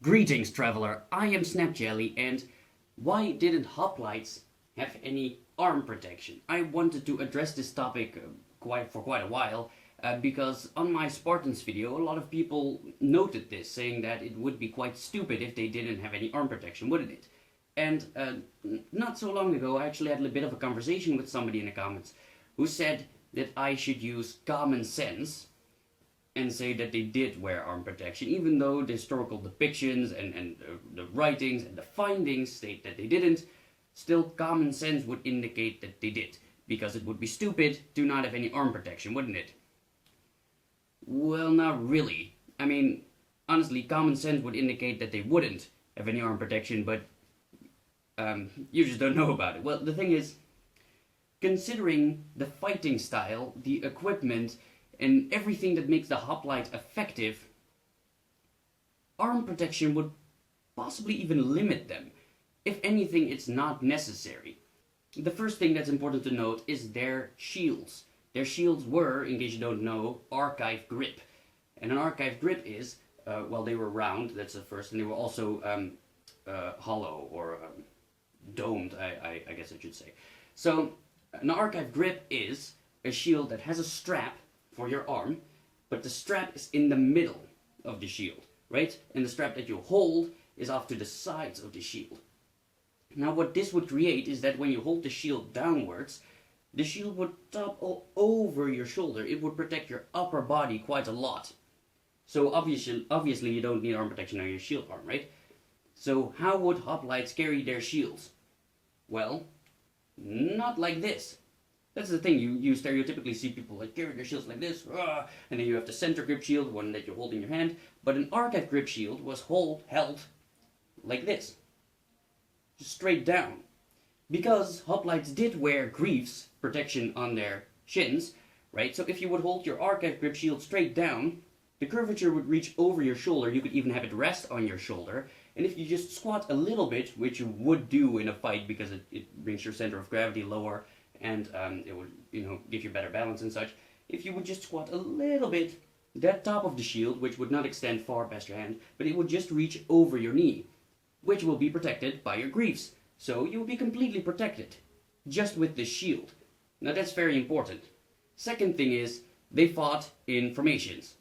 Greetings, traveler. I am SnapJelly, and why didn't hoplites have any arm protection? I wanted to address this topic for quite a while because on my Spartans video, a lot of people noted this, saying that it would be quite stupid if they didn't have any arm protection, wouldn't it? And not so long ago, I actually had a bit of a conversation with somebody in the comments who said that I should use common sense and say that they did wear arm protection, even though the historical depictions and the writings and the findings state that they didn't. Still, common sense would indicate that they did, because it would be stupid to not have any arm protection, wouldn't it? Well, not really. I mean, honestly, common sense would indicate that they wouldn't have any arm protection, but you just don't know about it. Well, the thing is, considering the fighting style, the equipment, and everything that makes the hoplite effective, arm protection would possibly even limit them. If anything, it's not necessary. The first thing that's important to note is their shields. Their shields were, in case you don't know, archive grip. And an archive grip is, well, they were round, that's the first, and they were also hollow, or domed, I guess I should say. So, an archive grip is a shield that has a strap for your arm, but the strap is in the middle of the shield, right? And the strap that you hold is off to the sides of the shield. Now what this would create is that when you hold the shield downwards, the shield would top all over your shoulder. It would protect your upper body quite a lot. So obviously you don't need arm protection on your shield arm, right? So how would hoplites carry their shields? Well, not like this. That's the thing, you stereotypically see people like carry their shields like this, and then you have the center grip shield, one that you hold in your hand, but an archive grip shield was held like this, just straight down. Because hoplites did wear greaves, protection on their shins, right? So if you would hold your archive grip shield straight down, the curvature would reach over your shoulder. You could even have it rest on your shoulder, and if you just squat a little bit, which you would do in a fight because it brings your center of gravity lower, and it would, give you better balance and such. If you would just squat a little bit, that top of the shield, which would not extend far past your hand, but it would just reach over your knee, which will be protected by your greaves. So you will be completely protected, just with this shield. Now that's very important. Second thing is, they fought in formations.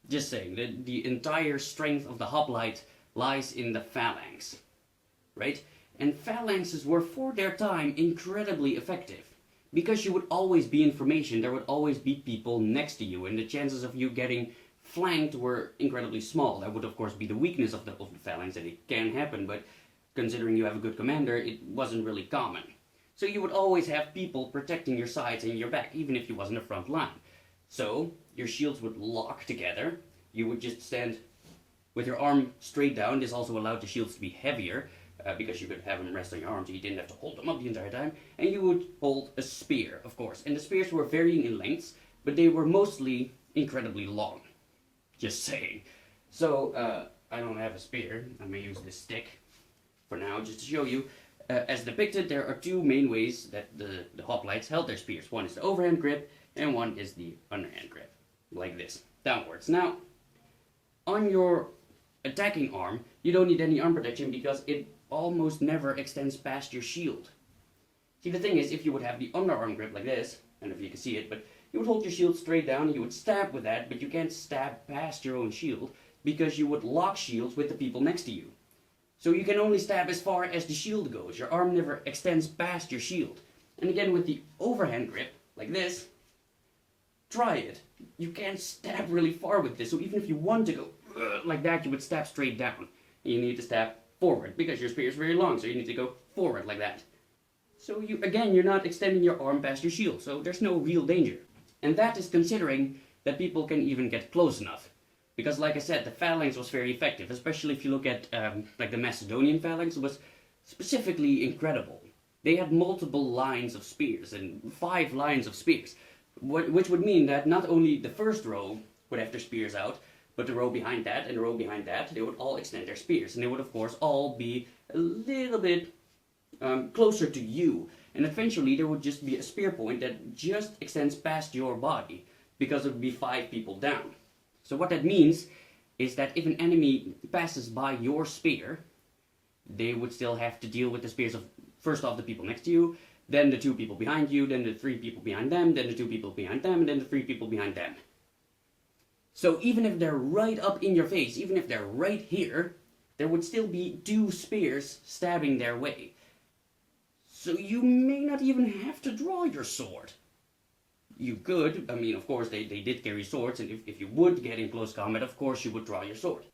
Just saying, the entire strength of the hoplite lies in the phalanx, right? And phalanxes were, for their time, incredibly effective. Because you would always be in formation, there would always be people next to you, and the chances of you getting flanked were incredibly small. That would, of course, be the weakness of the phalanx, and it can happen, but considering you have a good commander, it wasn't really common. So you would always have people protecting your sides and your back, even if you wasn't a front line. So, your shields would lock together, you would just stand with your arm straight down. This also allowed the shields to be heavier, because you could have them rest on your arms, so you didn't have to hold them up the entire time, and you would hold a spear, of course. And the spears were varying in lengths, but they were mostly incredibly long. Just saying. So, I don't have a spear. I'm going to use this stick for now, just to show you. As depicted, there are two main ways that the hoplites held their spears. One is the overhand grip, and one is the underhand grip, like this, downwards. Now, on your attacking arm, you don't need any arm protection because it almost never extends past your shield. See, the thing is, if you would have the underarm grip like this, I don't know if you can see it, but you would hold your shield straight down, you would stab with that, but you can't stab past your own shield because you would lock shields with the people next to you. So you can only stab as far as the shield goes. Your arm never extends past your shield. And again, with the overhand grip, like this, try it. You can't stab really far with this, so even if you want to go like that, you would stab straight down. And you need to stab forward, because your spear is very long, so you need to go forward like that. So you're not extending your arm past your shield, so there's no real danger. And that is considering that people can even get close enough. Because like I said, the phalanx was very effective, especially if you look at like the Macedonian phalanx. It was specifically incredible. They had multiple lines of spears, and 5 lines of spears, which would mean that not only the first row would have their spears out, but the row behind that and the row behind that, they would all extend their spears. And they would, of course, all be a little bit closer to you. And eventually, there would just be a spear point that just extends past your body, because it would be 5 people down. So what that means is that if an enemy passes by your spear, they would still have to deal with the spears of, first off, the people next to you, then the 2 people behind you, then the 3 people behind them, then the 2 people behind them, and then the 3 people behind them. So even if they're right up in your face, even if they're right here, there would still be 2 spears stabbing their way. So you may not even have to draw your sword. You could, I mean, of course, they did carry swords, and if you would get in close combat, of course you would draw your sword.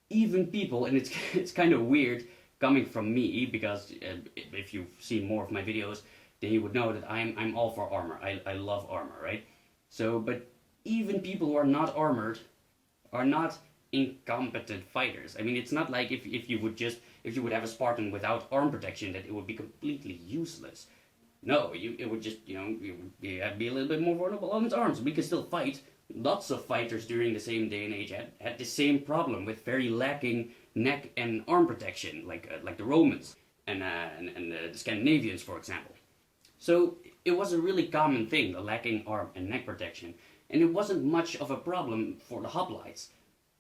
Even people, and it's kind of weird coming from me, because if you've seen more of my videos, then you would know that I'm all for armor. I love armor, right? So, but even people who are not armored are not incompetent fighters. I mean, it's not like if you would have a Spartan without arm protection, that it would be completely useless. No, it would just, you would be a little bit more vulnerable on its arms. We could still fight. Lots of fighters during the same day and age had the same problem with very lacking neck and arm protection, like the Romans and the Scandinavians, for example. So it was a really common thing, the lacking arm and neck protection, and it wasn't much of a problem for the hoplites.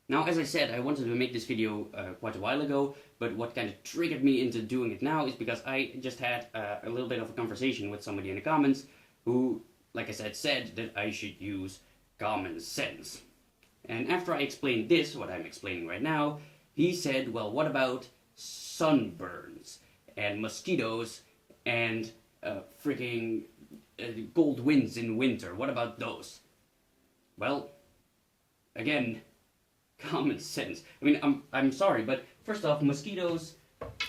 Now, as I said, I wanted to make this video quite a while ago, but what kind of triggered me into doing it now is because I just had a little bit of a conversation with somebody in the comments who, like I said that I should use common sense. And after I explained this, what I'm explaining right now, he said, well, what about sunburns and mosquitoes and freaking cold winds in winter? What about those? Well, again, common sense. I mean, I'm sorry, but first off, mosquitoes,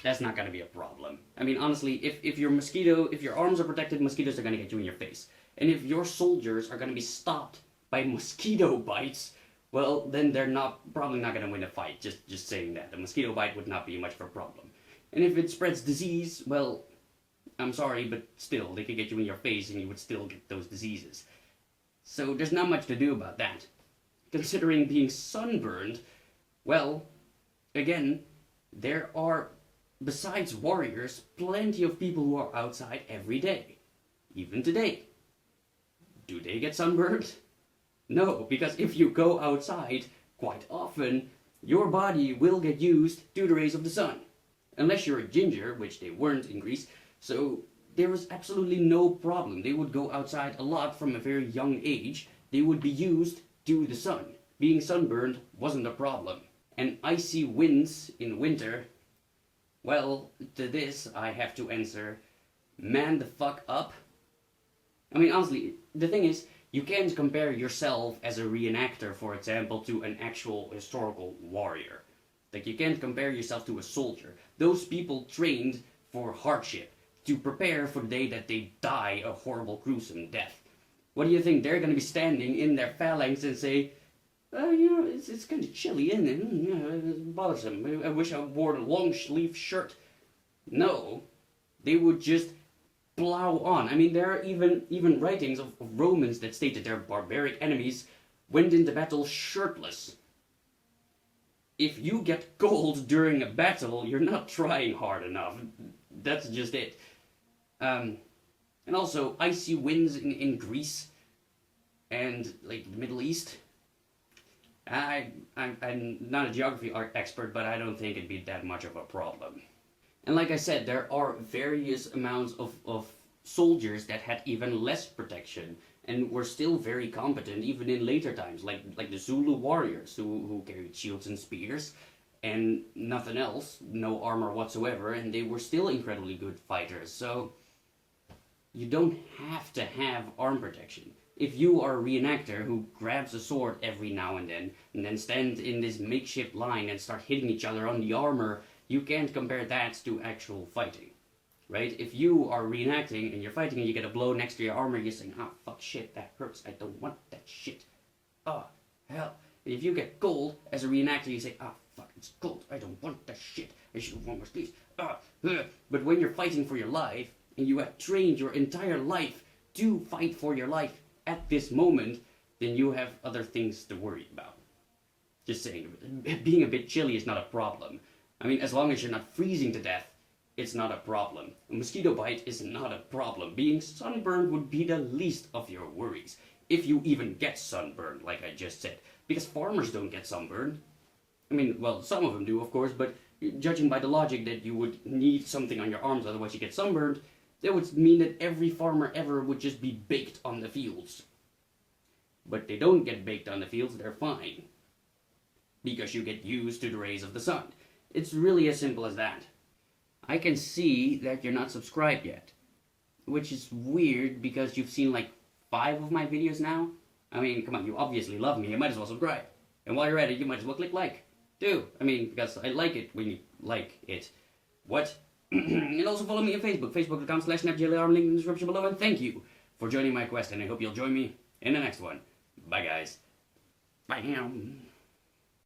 that's not gonna be a problem. I mean, honestly, if your arms are protected, mosquitoes are gonna get you in your face. And if your soldiers are gonna be stopped by mosquito bites, well, then they're probably not gonna win a fight, just saying that. The mosquito bite would not be much of a problem. And if it spreads disease, well, I'm sorry, but still, they could get you in your face and you would still get those diseases. So there's not much to do about that. Considering being sunburned, well, again, there are, besides warriors, plenty of people who are outside every day. Even today. Do they get sunburned? No, because if you go outside, quite often, your body will get used to the rays of the sun. Unless you're a ginger, which they weren't in Greece, so there was absolutely no problem. They would go outside a lot from a very young age. They would be used to the sun. Being sunburned wasn't a problem. And icy winds in winter, well, to this I have to answer, man the fuck up. I mean, honestly, the thing is, you can't compare yourself as a reenactor, for example, to an actual historical warrior. Like, you can't compare yourself to a soldier. Those people trained for hardship, to prepare for the day that they die a horrible, gruesome death. What do you think? They're going to be standing in their phalanx and say, it's kind of chilly, isn't it? It's bothersome. I wish I wore a long-sleeve shirt. No, they would just plow on. I mean, there are even writings of Romans that state that their barbaric enemies went into battle shirtless. If you get cold during a battle, you're not trying hard enough. That's just it. And also, icy winds in Greece and, like, the Middle East. I'm not a geography expert, but I don't think it'd be that much of a problem. And like I said, there are various amounts of soldiers that had even less protection and were still very competent even in later times, like the Zulu warriors who carried shields and spears and nothing else, no armor whatsoever, and they were still incredibly good fighters. So you don't have to have arm protection. If you are a reenactor who grabs a sword every now and then stands in this makeshift line and start hitting each other on the armor, you can't compare that to actual fighting, right? If you are reenacting and you're fighting and you get a blow next to your armor, you're saying, ah, fuck, shit, that hurts, I don't want that shit. Ah, hell. And if you get cold as a reenactor, you say, ah, fuck, it's cold, I don't want that shit, I should have worn my sleeves. Ah, ugh. But when you're fighting for your life, and you have trained your entire life to fight for your life at this moment, then you have other things to worry about. Just saying, being a bit chilly is not a problem. I mean, as long as you're not freezing to death, it's not a problem. A mosquito bite is not a problem. Being sunburned would be the least of your worries. If you even get sunburned, like I just said. Because farmers don't get sunburned. I mean, well, some of them do, of course, but judging by the logic that you would need something on your arms, otherwise you get sunburned, that would mean that every farmer ever would just be baked on the fields. But they don't get baked on the fields, they're fine. Because you get used to the rays of the sun. It's really as simple as that. I can see that you're not subscribed yet. Which is weird because you've seen like 5 of my videos now. I mean, come on, you obviously love me, you might as well subscribe. And while you're at it, you might as well click like. Do. I mean, because I like it when you like it. What? And also follow me on Facebook, facebook.com/SnapJelly, link in the description below, and thank you for joining my quest, and I hope you'll join me in the next one. Bye, guys. Bye.